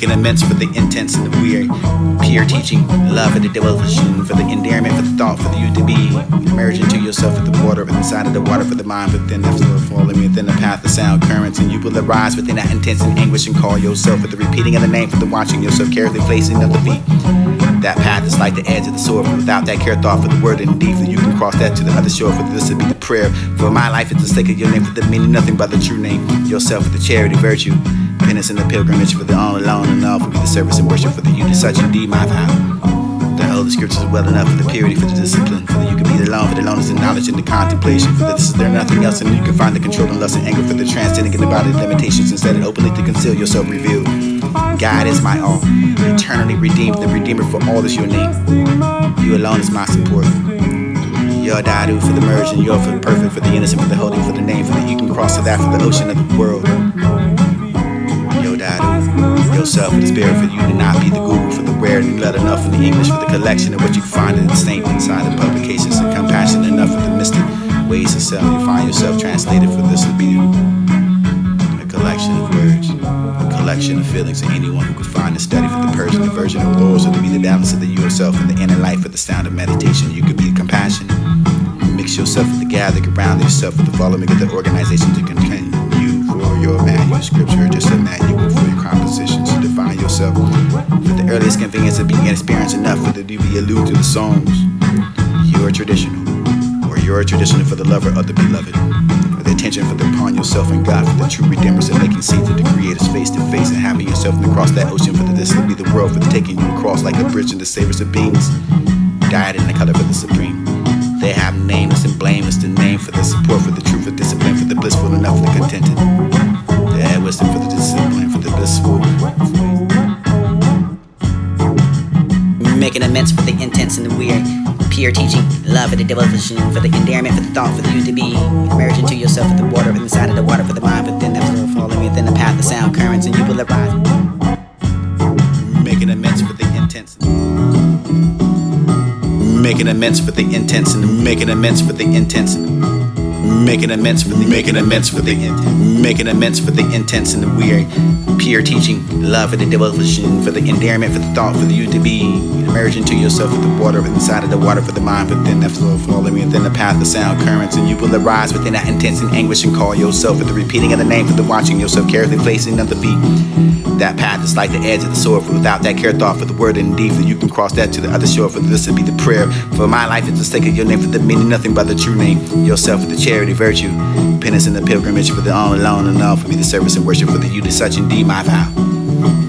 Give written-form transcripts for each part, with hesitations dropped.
Making amends for the intents and the weird peer teaching, love for the devotion, for the endearment, for the thought, for the you to be. Merge into yourself with the water, inside of the water, for the mind within the flow, falling within the path of sound currents, and you will arise within that intense and anguish and call yourself with the repeating of the name, for the watching yourself carefully placing of the feet. That path is like the edge of the sword, but without that care thought for the word and deed, for you can cross that to the other shore, for this will be the prayer. For my life is the sake of your name, for the meaning nothing but the true name, yourself with the charity, virtue, penance and the pilgrimage, for the all alone and all, for me the service and worship, for the you to such indeed my vow. The holy scriptures are well enough for the purity, for the discipline, for the you can be alone, for the alone is the knowledge and the contemplation, for this is there nothing else, and you can find the control and lust and anger, for the transcending in the body limitations, instead of openly to conceal yourself revealed. God is my all, eternally redeemed, the redeemer for all is your name. You alone is my support. You're Dadu for the merge, and you're for the perfect, for the innocent, for the holding, for the name, for the you can cross to that, for the ocean of the world. Yo Dadu, yourself for the spirit, for you to not be the guru, for the rare and not enough in the English, for the collection of what you find in the saint inside the publications, and compassion enough for the mystic ways to sell. You find yourself translated, for this will be a collection of words, a collection of feelings, and anyone who could find a study for the Persian, the version of laws, or to be the balance of the yourself and the inner life for the sound of meditation. You could be compassion. Mix yourself with the gather around yourself with the following of the organization to continue for your manual scripture, just a manual for your compositions to define yourself. For the earliest convenience of being experienced enough for the to be allude to the songs. You are traditional, or you are traditional for the lover of the beloved. For the attention for the upon yourself and God, for the true redeemers and making seats of the creators face to face and having yourself across that ocean, for the this will be the world, for the taking you across like a bridge in the savors of beings. Dyed in the color for the supreme. They have nameless and blameless, the name for the support, for the truth, for discipline, for the blissful enough, for the contented. They have wisdom for the discipline, for the blissful. Making amends for the intents and the weird peer teaching, love for the devotion, for the endearment, for the thought, for the you to be. Merge into yourself with the water, inside of the water, for the mind within the flow, falling within the path of sound currents, and you will arise. Making amends for the intents. Making amends for the intents and making amends for the intents. Making amends for the making amends for the making amends for the intents and the weird peer teaching, love for the devotion, for the endearment, for the thought, for the you to be. Merge into yourself with the water, inside of the water, for the mind within the flow, falling within the path of sound currents, and you will arise within that intense and anguish and call yourself with the repeating of the name, for the watching yourself carefully placing of the feet. That path is like the edge of the sword, for without that care thought for the word and deed, for you can cross that to the other shore, for this will be the prayer. For my life is the sake of your name, for the meaning nothing but the true name, yourself with the charity, virtue, penance and the pilgrimage, for the all alone and all, for me the service and worship, for the you to such indeed my vow.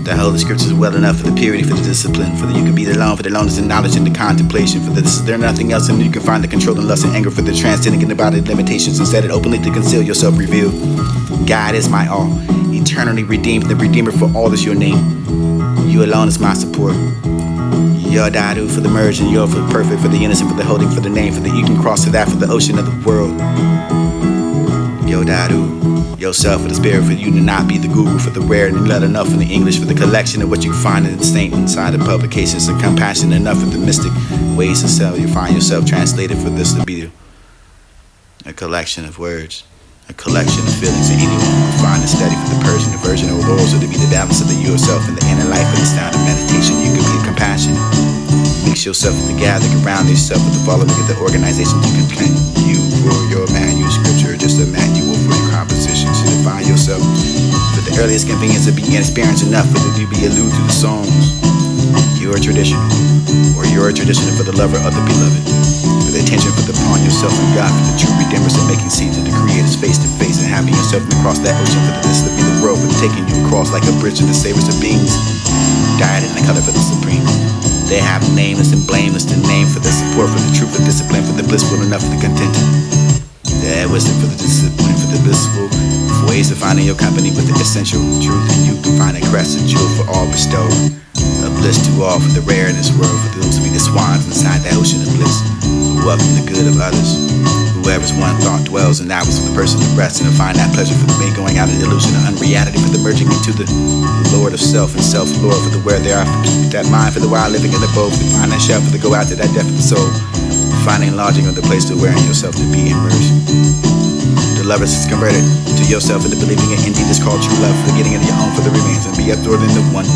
The holy scriptures are well enough for the purity, for the discipline, for the you can be alone, for the alone is the knowledge and the contemplation, for this is there nothing else, and you can find the control and lust and anger, for the transcending in the body limitations, instead of openly to conceal yourself revealed. God is my all, eternally redeemed, the redeemer for all is your name. You alone is my support. You're Dadu for the merge, and you're for the perfect, for the innocent, for the holding, for the name, for the you can cross to that, for the ocean of the world. Yo Dadu, yourself for the spirit, for you to not be the guru, for the rare and not enough in the English, for the collection of what you find in the saint inside the publications, and compassion enough for the mystic ways to sell. You find yourself translated, for this to be a collection of words, a collection of feelings, and anyone who can find a study for the Persian, the version of laws, or to be the balance of the yourself and the inner life of the sound of meditation. You can be compassionate. Mix yourself with the gathering around yourself with the following of the organization to continue for your manual scripture, just a manual for your compositions to define yourself. For the earliest convenience of being experienced enough for the to be allude to the songs. You are traditional, or you are traditional for the lover of the beloved. For the attention for the upon yourself and God, for the true redeemers and making seats of the creators face to face and having yourself across that ocean, for the this to be the world, for the taking you across like a bridge to the savors of beings. Dyed in the color for the supreme. They have nameless and blameless, the name for the support, for the truth, for discipline, for the blissful enough for the contented. They have wisdom for the discipline, for the blissful, for ways of finding your company with the essential truth, and you can find a crescent jewel for all bestowed. A bliss to all for the rare in this world, for those who be the swans inside that ocean of bliss, who welcome the good of others. Whoever's one thought dwells in hours for the person to rest and to find that pleasure for the me going out of the illusion of unreality, for the merging into the Lord of self and self-lord, for the where they are, for keep that mind for the while living in the both, to find that shelf for the go out to that depth of the soul, finding lodging of the place to wearing yourself to be immersed. The lovers is converted to yourself and the believing it indeed is called true love, for the getting of your own for the remains and be absorbed in the one.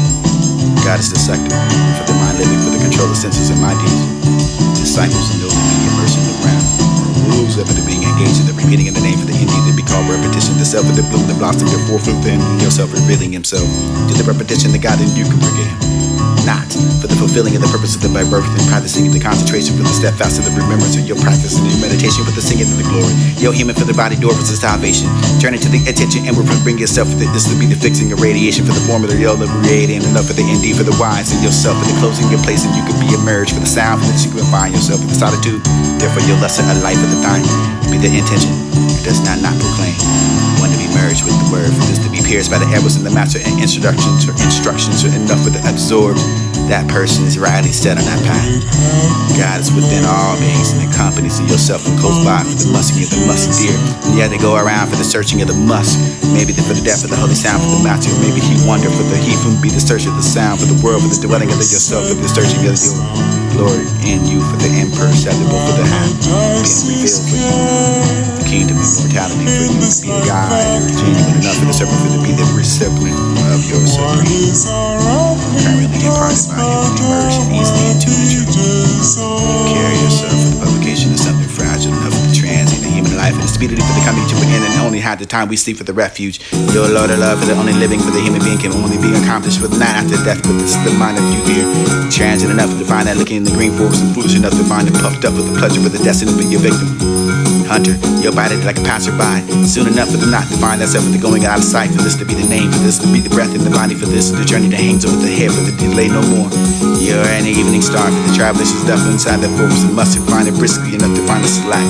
God is the sector for the mind living, for the control of senses and mind deeds. Disciples and those that be immersed in the ground. Rules of it being engaged in the repeating of the name for the Indian that be called repetition. The self of the bloom that blossom your forefruit then yourself revealing himself. To the repetition that God in you can forget him. Not for the fulfilling of the purpose of the by birth and practicing the concentration for the steadfast of the remembrance of your practice and your meditation for the singing of the glory. Your human for the body door for the salvation. Turn into the attention and bring yourself for this to be the fixing of radiation for the formula you're liberating enough for the ND for the wise and yourself for the closing your place and you can be emerged for the sound for the secret find yourself in the solitude. Therefore your lesson of life of the thine be the intention. It does not proclaim. One to be merged with the word for this to be pierced by the arrows in the master and instructions or enough for the absorbed. That person is rightly set on that path. God is within all beings and accompanies in yourself and close by for the musking of the musk deer. And yet they go around for the searching of the musk. Maybe for the death of the holy sound for the master. Maybe he wander for the he from be the search of the sound for the world for the dwelling of the yourself for the searching of your Lord in you for the imperceptible for the hand being revealed for you. The kingdom of immortality for you to be the God. Genuine enough for the serpent for to be the recipient of your supreme. Currently imparted by you to emerge easily into the truth. Carry yourself for the publication of something fragile enough for the transient the human life and the speedily for the coming to an end and only had the time we sleep for the refuge. Your Lord of love for the only living for the human being can only be accomplished for the night after death, but this is the mind of you dear. Transient enough to find that looking in the green forest and foolish enough to find it puffed up with the pleasure for the destiny of your victim. Hunter, you'll bite it like a passerby. Soon enough for them not to find themselves for the going out of sight. For this to be the name, for this to be the breath in the body, for this the journey that hangs over the head, for the delay no more. You're an evening star for the travelers who's left inside the forest and must find it briskly enough to find the slack.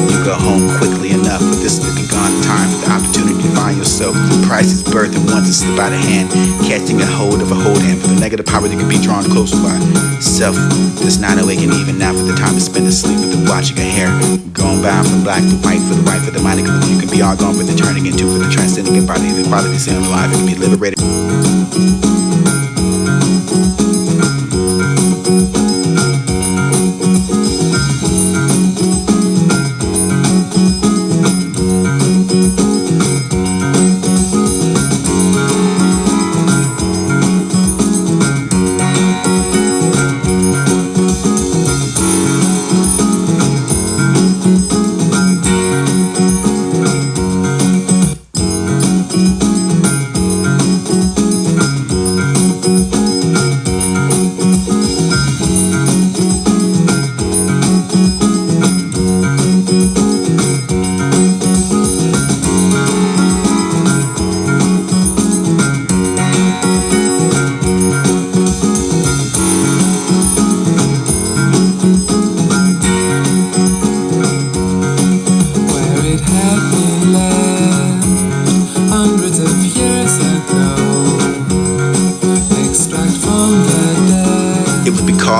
You go home quickly enough for this to be gone time for the opportunity to find yourself. The price is birth and once to slip out of hand, catching a hold of a hold hand for the negative power that can be drawn closer by. Self does not awaken even now for the time to spend asleep with the watching a hair going bound from black to white for the right for the mind you can be all gone for the turning into for the transcending your body the qualities in life and be liberated.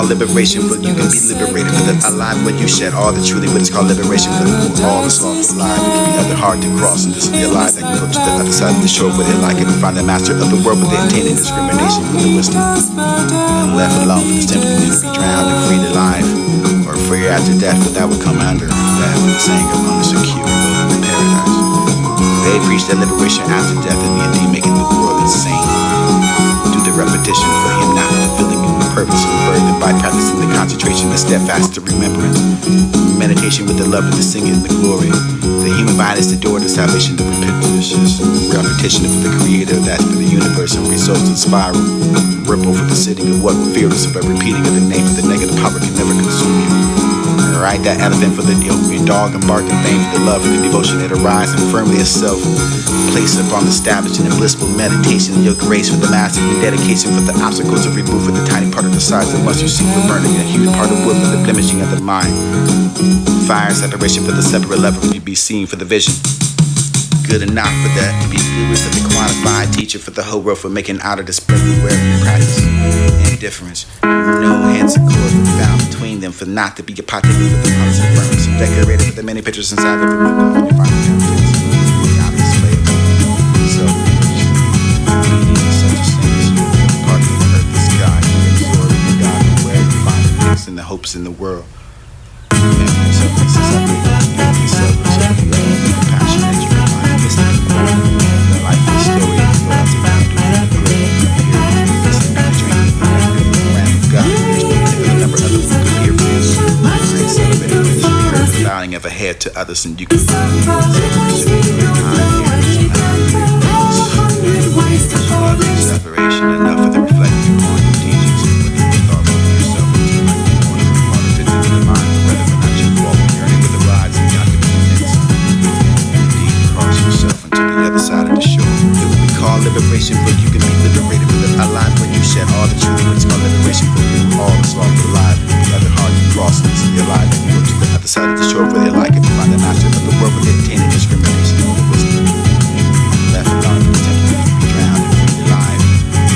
Liberation, but you can be liberated for the alive when you shed all the truly what is called liberation for the all the soft alive. It can be other hard to cross and this will be alive that can go to the other side of the shore where they like it and find the master of the world with the intent and discrimination for the wisdom and left alone for the simply need to be drowned and freed alive or free after death but that would come under that for the saying of only secure and go to the paradise. They preach that liberation after death and indeed making the world insane. Do the repetition for him not fulfilling purpose of birth and by practicing the concentration, the steadfast, the remembrance, meditation with the love of the singing and the glory. The human body is the door to salvation, the repetition of the creator, that's for the universe and results in spiral, ripple for the sitting of what fearless of repeating of the name of the negative power can never consume you. Right, that elephant for the dog and bark and fame for the love and the devotion that arises and firmly itself. Place upon the establishing and blissful meditation and your grace for the master and dedication for the obstacles to remove for the tiny part of the size that must you see for burning a huge part of wood for the blemishing of the mind. Fire separation for the separate level to be seen for the vision. Good enough for that to be good for the quantified teacher for the whole world for making out of the splendor where we practice indifference. No hands of cord found between them for not to be a partaker for the policy firms and decorated with the many pictures inside every window when you find the contents out of display. So, such a thing part of the earth is God, absorbing the God where you find the things and the hopes in the world. And so this is up the passion that you can find the life and story of the world to God. bowing of a head to others, and you can separation enough for the reflecting upon your teachings and what you thought of yourself into like the water and water fits into the mind, but whether or not you fall yearning with the rise and not to be intense. Indeed, cross yourself into the other side of the shore. It would be called liberation, but you can be liberated with the alive when you shed all the truth. It's called liberation, but all is lost alive. It can be other hard to cross, and it's the alive and you go to the other side of the shore where they like it to find the master of the world where they obtain a discrimination and the wisdom. Left alone for the temple, you be drowned and free alive,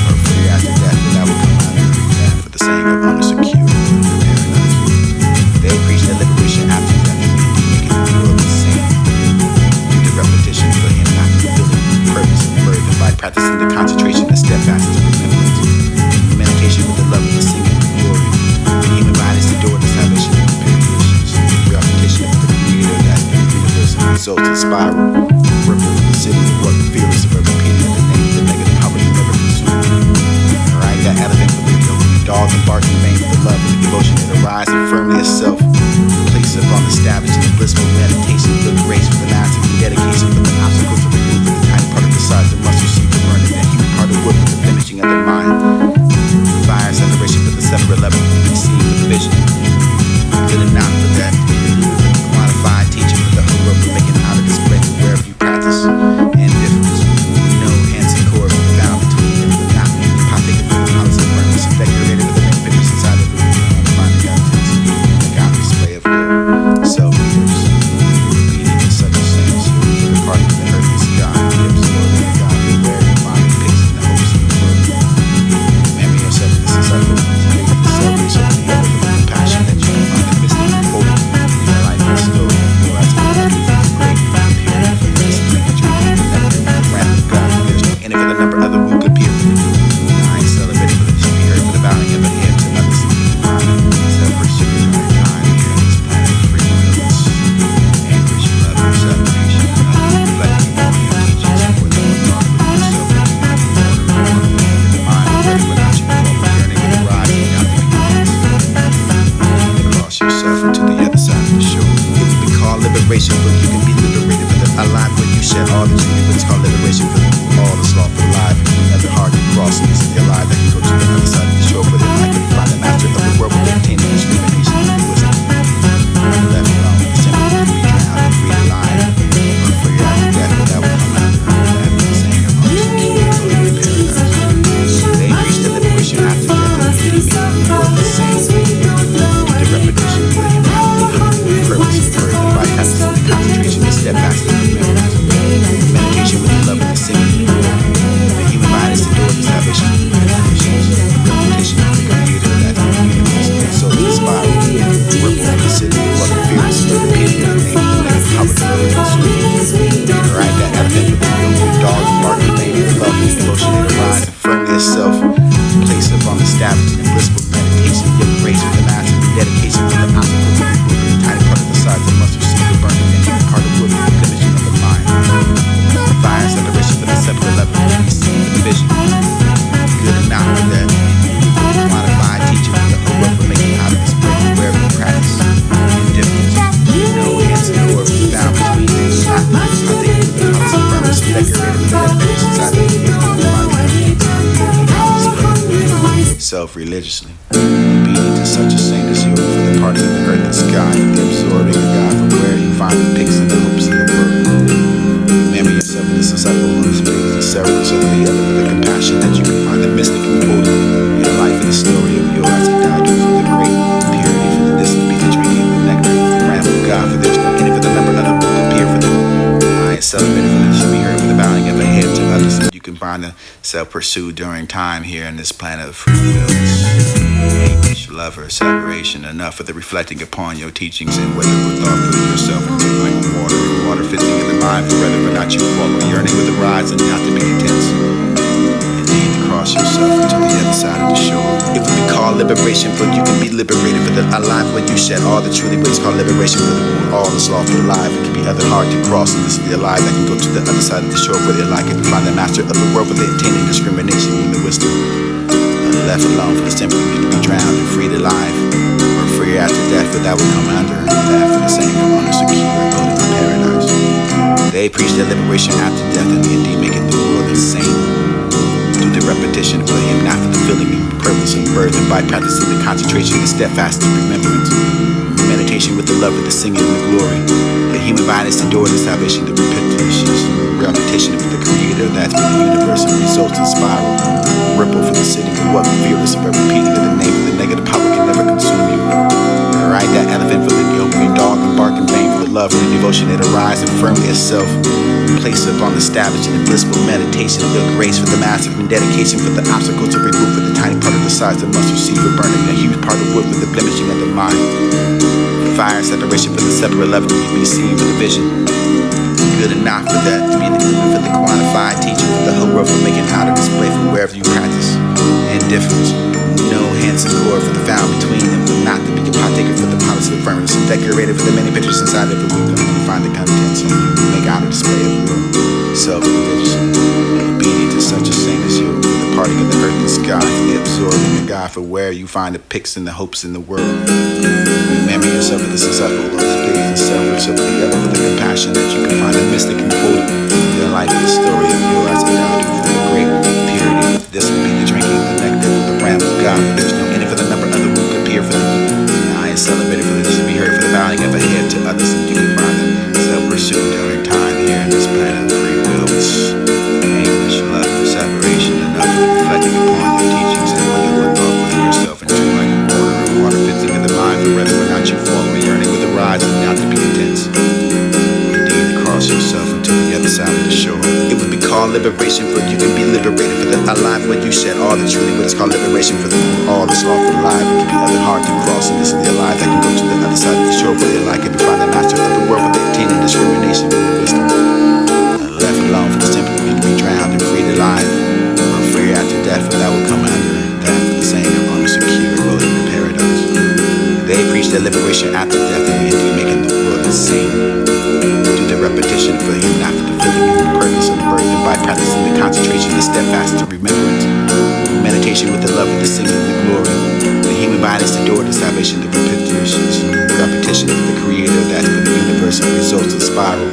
or free after death, and that will come out and free death for the saying of unsecure paradise. They preach that liberation after death, making the world the same. Due to repetition, for him not fulfilling purpose and burden by practicing the concentration and steadfast remembrance. Meditation with the love of the singing and glory. The human mind is the door to salvation and purifications. Repetition of the creator that's the universe and results in spiral. Ripple from the city of work, fearless of repeating of the name, the negative poverty never consumed. Alright, that elephant for the yoke, dog and bark in vain for the love and the devotion that arises firmly itself. Place upon established in blissful meditation, good grace for the master and dedication for the obstacles to remove the tiny part of the size that must receive the burning, that human part of wood for the finishing of the mind. Fire separation for the separate level, receive for the vision. Good enough for that. Quantified teaching for the whole world for making out of display to wherever you practice. Indifference. No hands and cord found between them, but not partaking for the policy of firmness and decorated with the main pictures inside of the room. Finding contents. Make out display of will. Self-leaders. Leading to such a sense. For the party of the earth and sky. The absorbing of God for where you find the pigs and the hopes of the world. Remember yourself in the cycle. The celebration of the other with the compassion that you can find the mystic and holy. Your life and story. Your life is great. Period. For this, make a dream. Random God. There's no end for the number of the who could appear for the I ain't celebrated for the to be heard for the bowing of a head to others. Self-pursuit during time here on this planet. Free wills. Anguish, love, and separation. Nothing reflecting on your teachings. For the one thought with yourself. The mind, whether or not you fall yearning with the rise and not to be intense. Cross yourself into the other side of the shore. It would be called liberation, but you can be liberated for the alive when you shed all the truth. But it's called liberation for all the sloth for life. It can be other hard to cross, and it's the alive that can go to the other side of the shore where they like it to find the master of the world with the obtaining discrimination and the wisdom. Left alone, simply to be drowned and free alive, or free after death, but that will come out and the saying of unsecure paradise. They preach the liberation after death, and they make the world the same. The repetition of the human purpose and burden by practicing the concentration and steadfast remembrance. Meditation with the love of the singing and glory. The human mind is the door to salvation and purifications. Repetition of the creator that's the universe and results in spiral. Ripple from the city of what fears and repeating of the name of the negative poverty never consumed. Alright, that elephant with the yoke, your dog and bark and baby, the love and devotion that arises and firmly itself. Place upon established in blissful meditation, your grace for the master and dedication for the obstacles to remove the tiny part of the size that must receive the burning and human part of wood for the finishing of the mind. Fire separation for the separate level, receive for the vision. Good enough for that. Quantified teaching for the whole world for making out of display wherever you practice. Indifference. No hands and cord found between them. Not partaking for the policy of firmness and decorated with the meditation inside of the self-religiously, obedient to such a saint as you, for the party of the earth and sky, the absorbing of God from where you find the pigs and the hopes of the world. Remember yourself in the societal one space, the service of the other with the compassion that you can find the mystic and holy. Your life and the story of your as it died for the great purity, for the distant be the drinking of the nectar, the ram of God, for there's no end for the number of the book appear for them. I ain't celebrated for the should be heard for the bowing of a head to others. You can find the self-pursued during time here on this planet of free wills. Anguish, lover, separation, enough for the reflecting upon your teachings and whether with thought for yourself into like water and water fitting in the mind for whether or not you follow yearning with the rise and not to be intense. Indeed, to cross yourself into the other side of the shore. It would be called liberation, but you can be liberated for the alive when you shed all the truth. But it's called liberation for the all the sloth for alive. It can be other hard to cross, and this is the alive that can go to the other side of the shore where they like it to find the master of the world where they obtaining discrimination and the wisdom. Left alone for the simple you to be drowned and freed alive, or free free after death, for that will come under death, for the same alone is secure abode in paradise. They preach their liberation after death, and indeed making the world insane. Due to repetition for him, not for the feeling and purpose of birth, and by practicing the concentration and steadfast remembrance. Meditation with the love of the singing and the glory. The human body is adored the salvation, the repetition of the creator that's for the universe and results in spiral. Ripple for the city of what fearless of repeating of the name of the negative power can never consume you. Ride that elephant for the open dog and bark in vain for the love and the devotion that arise and firmly itself. Place upon the established and the blissful meditation of your grace for the massive and dedication for the obstacle to remove for the tiny part of the size that must receive for burning a huge part of wood for the blemishing of the mind. Fire separation for the separate level you be seen for the vision. Good enough for that to be the movement for the quantified teaching for the whole world for making out of display for wherever you practice. Indifference, no hands and cord for the found between them, for not to be a partaker for the policy of firmness and decorated for the many pictures inside of it. We can find the contents and make out of display of your self-religious, obedient to such a saint as you, for the parting of the earth and sky, for the absorbing the God for where you find the pics and the hopes in the world. Remember yourself for the successful of the spirit and selfless of the other for the compassion that you can find a mystic and quote your life is the story of your as a God for the great purity. This will be the drinking of the nectar for the brand of God. For there's no end for the number of the who appear for the I is celebrated for the to be heard for the bowing of a head to others, and you can find them self-pursuit during time here in this planet of free will. It's anguish, love, and separation enough for reflecting upon your teachings and when you were thoughtful in yourself into like a border of water fitting in the mind, for rather when not you fall or yearning with the rise and not to be intense. Indeed, cross yourself into the other side of the shore. It would be called liberation, for you can be liberated for the alive when you shed all the truly what is called liberation for the all that's lawful alive. It can be other hard to cross, and this is the alive that can go to the other side of the shore where they like it and find the master of the world with the obtaining discrimination and the wisdom. Left alone for the simple you can be drowned and freed alive, or free after death, for that will come under death for the same alone is secure abode in paradise. They preach their liberation after death, and indeed making the world insane. Due to repetition for him, not for the feeling and purpose of birth, and by practicing the concentration and steadfast to remembrance. Meditation with the love of the singing and the glory. The human body is adored the salvation, the repetition of the creator that's for the universe and results in spiral.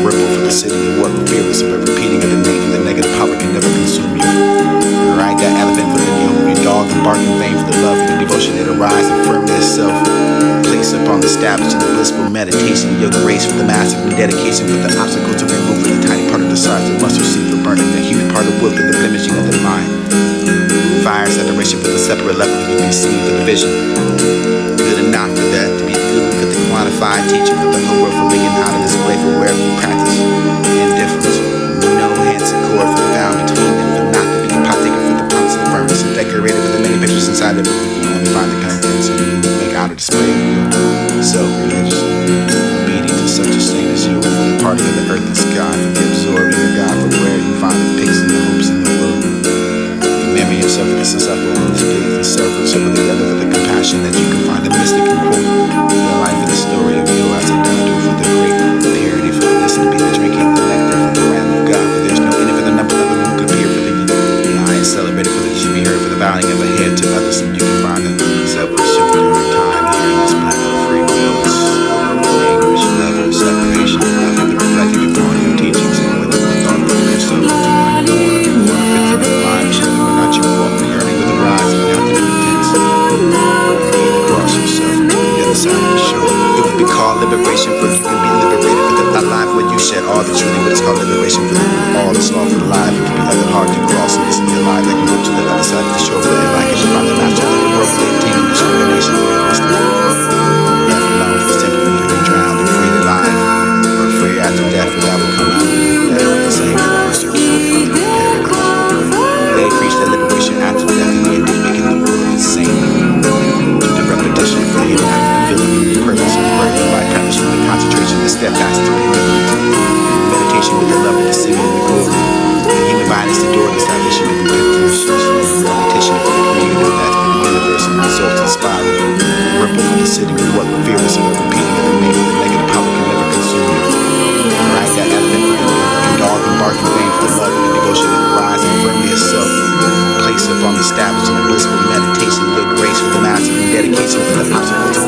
Ripple for the city of what fearless of repeating of the name of the negative power can never consume you. Ride that elephant for the your dog and bark in vain for the love and the devotion that arise and firmly itself. Place upon the established and the blissful meditation of your grace for the massive and dedication for the obstacle to remove for the tiny part of the size that must receive for burning a huge part of wood for the blemishing of the mind. Fire separation for the separate level you be seen for the vision. Good enough for that to be good for the quantified teaching for the whole world for making out of display for wherever you practice. Indifference, no hands and cord for the found between them, for not to be a partaker for the policy of firmness and decorated for the many pictures inside of it. And find the contents and make out of display of your self-religious, obedient to such a saint as you, for the parting of the earth and sky, for the absorbing of God for where you find the pics and the hopes in the world. Remember yourself for the successful of the spirit and selfless of the other for the compassion that you can find a mystic and quote your life in the story of your as a God for the great purity for this and be the drinking of the nectar from the realm of God, for there's no end for the number of the who could appear for the I is celebrated for the you should be heard for the bowing of a head to others, and you can find them self-pursuit during time here in this planet of free will. It's anguish, love, and separation enough for the reflecting upon your teachings and when you were thoughtful in yourself into like a border of water fitting in the mind, surely when not you fall or yearning with the rise and not to be intense. Indeed, cross yourself into the other side of the shore. It would be called liberation, for you can be liberated for the alive when you shed all the truly what is called liberation for the all that's lawful alive. It can be other hard to cross, and this is the alive that can go to the other side of the shore where they like it and find the master of the world with the obtaining discrimination and wisdom. Left alone for the simple you can be drowned and freed alive, or free after death, for that will come out of death the same alone secure abode in paradise. They preach their liberation after death, and indeed making the world insane. Due to repetition for him after the feeling and the purpose of birth, and by practicing the concentration and steadfast to remembrance. Meditation with the love of the singing and the glory. The human body is adored the salvation of the repetition of the creator that's for the universe and results in spiral. Ripple for the city with what fearless of repeating of the name of the negative power can never consume you. Ride that elephant for the dog and bark in vain for the love and the devotion that arise and firmly itself. Place upon the established and the blissful meditation of your grace for the massive and dedication for the obstacle to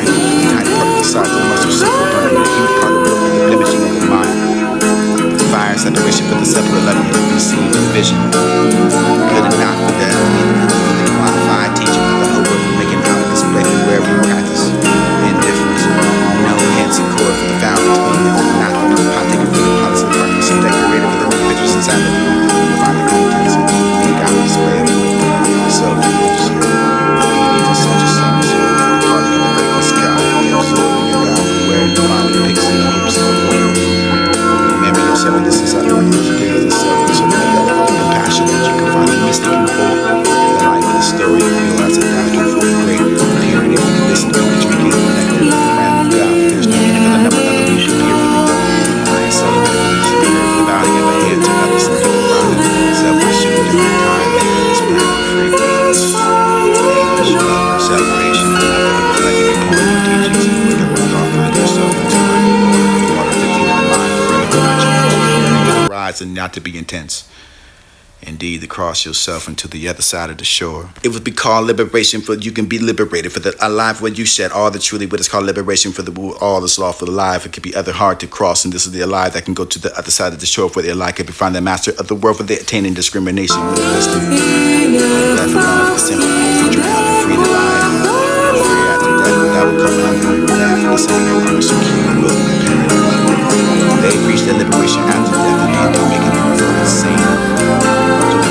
you can find the pics and the hopes in the world. Remember yourself, this is how you forgive yourself, and so many other compassion that you can find the mystic and hope in the life of the story. You realize that God can fully great appearing if you listen to each beginning and that there is random God. There's no end for the number of them who should appear for the I ain't celebrating for the spirit of the body of a head to another something around it. Self-pursuit during time there in this planet of free will. English love our celebration and love for the reflecting upon your teachings and look at what God find yourself into it. Water 15 in the mind forever to rise and not to be intense. Indeed, to cross yourself into the other side of the shore. It would be called liberation, for you can be liberated. For the alive, when you shed all the truly, what is called liberation for the all is lawful alive. It could be other hard to cross, and this is the alive that can go to the other side of the shore, where the alive can find the master of the world, where they attain in discrimination. With a list of left alone, the simple future hell and free to life. Free after death, but that will come under death. For the same no longer secure, will dependent. They reach their liberation after death, and they make it insane.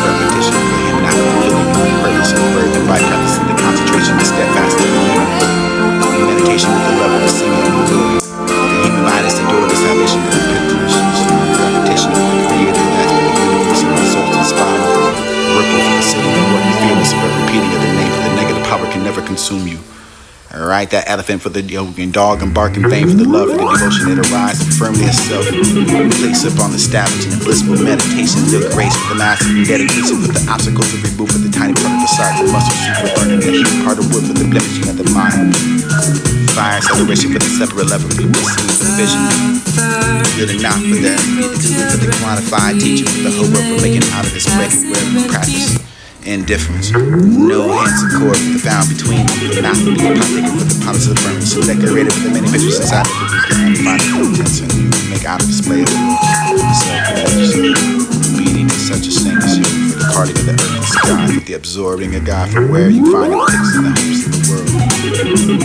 Repetition for him, not fulfilling the purpose of birth, and by practicing the concentration, the steadfast meditation with the love of the singing and the glory. The human mind is the door to salvation and repentance. Repetition of the Creator, that's the universe and the soul inspired. Ripple for the city, and working fearless, but repeating of the name, for the negative power can never consume you. Alright, that elephant for the dog and bark and vain for the love, for the devotion that arises firmly itself. Place upon the establishing and blissful meditation, feel grace for the master and dedication, for the obstacles to remove for the tiny part of the sides, the muscle super burning, the heat part of wood for the blemishing of the mind. Fire acceleration for the separate level, for the listening for the vision. Really not for that, be the guru for the quantified teacher, for the whole world for making out of this break wherever you practice. Indifference. No hands and cord for the found between you, for the mouth of the partaker for the policy of the burning, so decorated with the many pictures inside of the book, and find the contents and you make out a display of self-production. Beating is such a saint as you, for the parting of the earth and sky, for the absorbing of God, for where you find the pics and the hopes of the world.